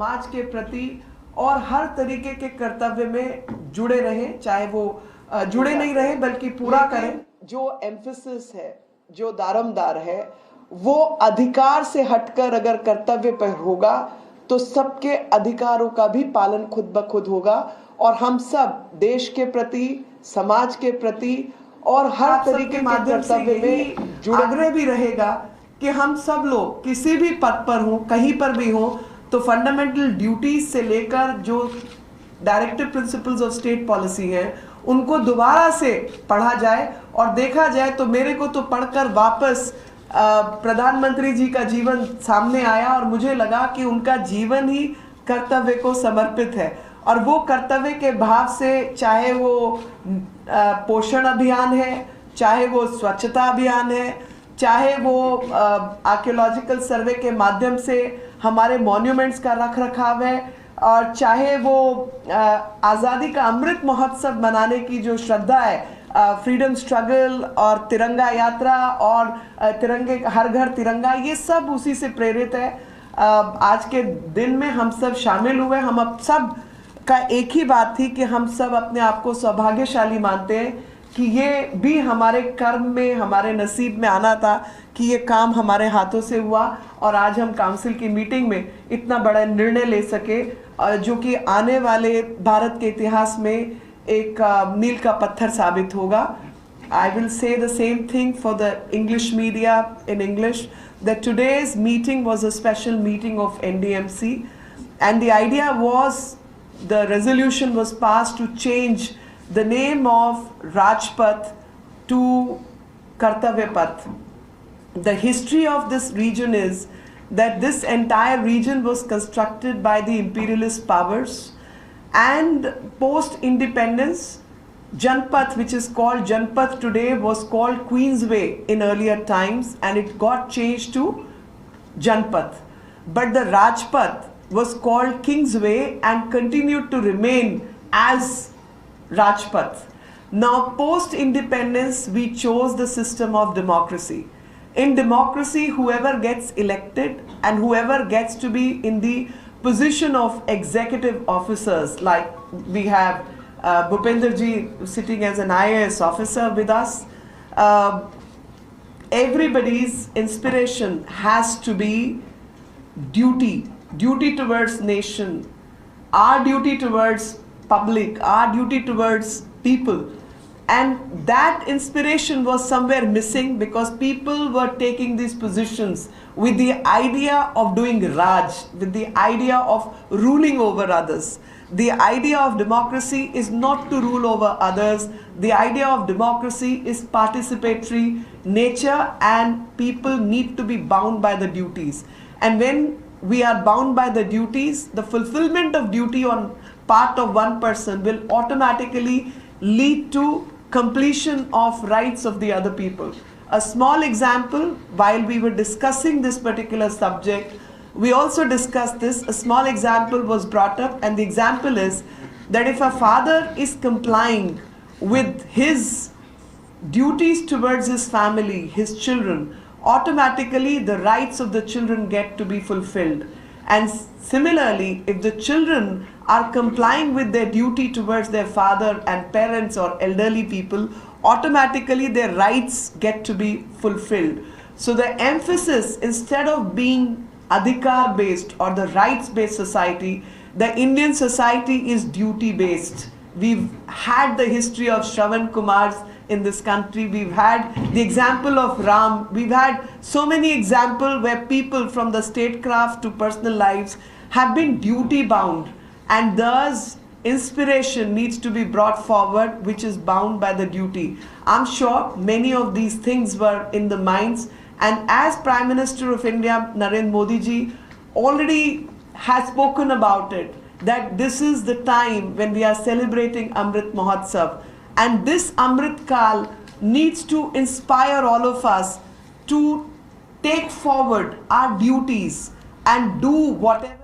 समाज के प्रति और हर तरीके के कर्तव्य में जुड़े रहें, चाहे वो जुड़े नहीं रहे बल्कि पूरा करें। जो एम्फेसिस है, जो दारोमदार है, वो अधिकार से हटकर अगर कर्तव्य पर होगा तो सबके अधिकारों का भी पालन खुद ब खुद होगा और हम सब देश के प्रति, समाज के प्रति और हर तरीके के कर्तव्य में जुड़े। आग्रह भी रहेगा कि हम सब लोग किसी भी पद पर हों, कहीं पर भी हों, तो फंडामेंटल ड्यूटीज से लेकर जो directive principles of state policy हैं उनको दोबारा से पढ़ा जाए और देखा जाए। तो मेरे को तो पढ़कर वापस प्रधानमंत्री जी का जीवन सामने आया और मुझे लगा कि उनका जीवन ही कर्तव्य को समर्पित है और वो कर्तव्य के भाव से, चाहे वो पोषण अभियान है, चाहे वो स्वच्छता अभियान है, चाहे वो आर्कियोलॉजिकल सर्वे के माध्यम से हमारे मॉन्यूमेंट्स का रख रखाव है, और चाहे वो आज़ादी का अमृत महोत्सव मनाने की जो श्रद्धा है, फ्रीडम स्ट्रगल और तिरंगा यात्रा और तिरंगे हर घर तिरंगा, ये सब उसी से प्रेरित है। आज के दिन में हम सब शामिल हुए। हम अब सब का एक ही बात थी कि हम सब अपने आप को सौभाग्यशाली मानते हैं कि ये भी हमारे कर्म में, हमारे नसीब में आना था कि ये काम हमारे हाथों से हुआ और आज हम काउंसिल की मीटिंग में इतना बड़ा निर्णय ले सके जो कि आने वाले भारत के इतिहास में एक मील का पत्थर साबित होगा। I will say the same thing for the English media in English, that today's meeting was a special meeting of NDMC and the idea was, the resolution was passed to change the name of Rajpath to Kartavya Path. The history of this region is that this entire region was constructed by the imperialist powers, and post-independence, Janpath, which is called Janpath today, was called Queensway in earlier times and it got changed to Janpath. But the Rajpath was called Kingsway and continued to remain as Rajpath. Now, post-independence, we chose the system of democracy. In democracy, whoever gets elected and whoever gets to be in the position of executive officers, like we have Bhupender ji sitting as an IAS officer with us, everybody's inspiration has to be duty towards nation, our duty towards public, our duty towards people. And that inspiration was somewhere missing because people were taking these positions with the idea of doing Raj, with the idea of ruling over others. The idea of democracy is not to rule over others. The idea of democracy is participatory nature and people need to be bound by the duties. And when we are bound by the duties, the fulfillment of duty on part of one person will automatically lead to completion of rights of the other people. A small example, while we were discussing this particular subject, we also discussed this. A small example was brought up, and the example is that if a father is complying with his duties towards his family, his children, automatically the rights of the children get to be fulfilled. And similarly, if the children are complying with their duty towards their father and parents or elderly people, automatically their rights get to be fulfilled. So the emphasis, instead of being adhikar based or the rights based society, the Indian society is duty based. We've had the history of Shravan Kumars in this country. We've had the example of Ram. We've had so many examples where people from the statecraft to personal lives have been duty bound, and thus inspiration needs to be brought forward which is bound by the duty. I'm sure many of these things were in the minds, and as Prime Minister of India, Narendra Modi ji, already has spoken about it, that this is the time when we are celebrating Amrit Mahotsav. And this Amrit Kal needs to inspire all of us to take forward our duties and do whatever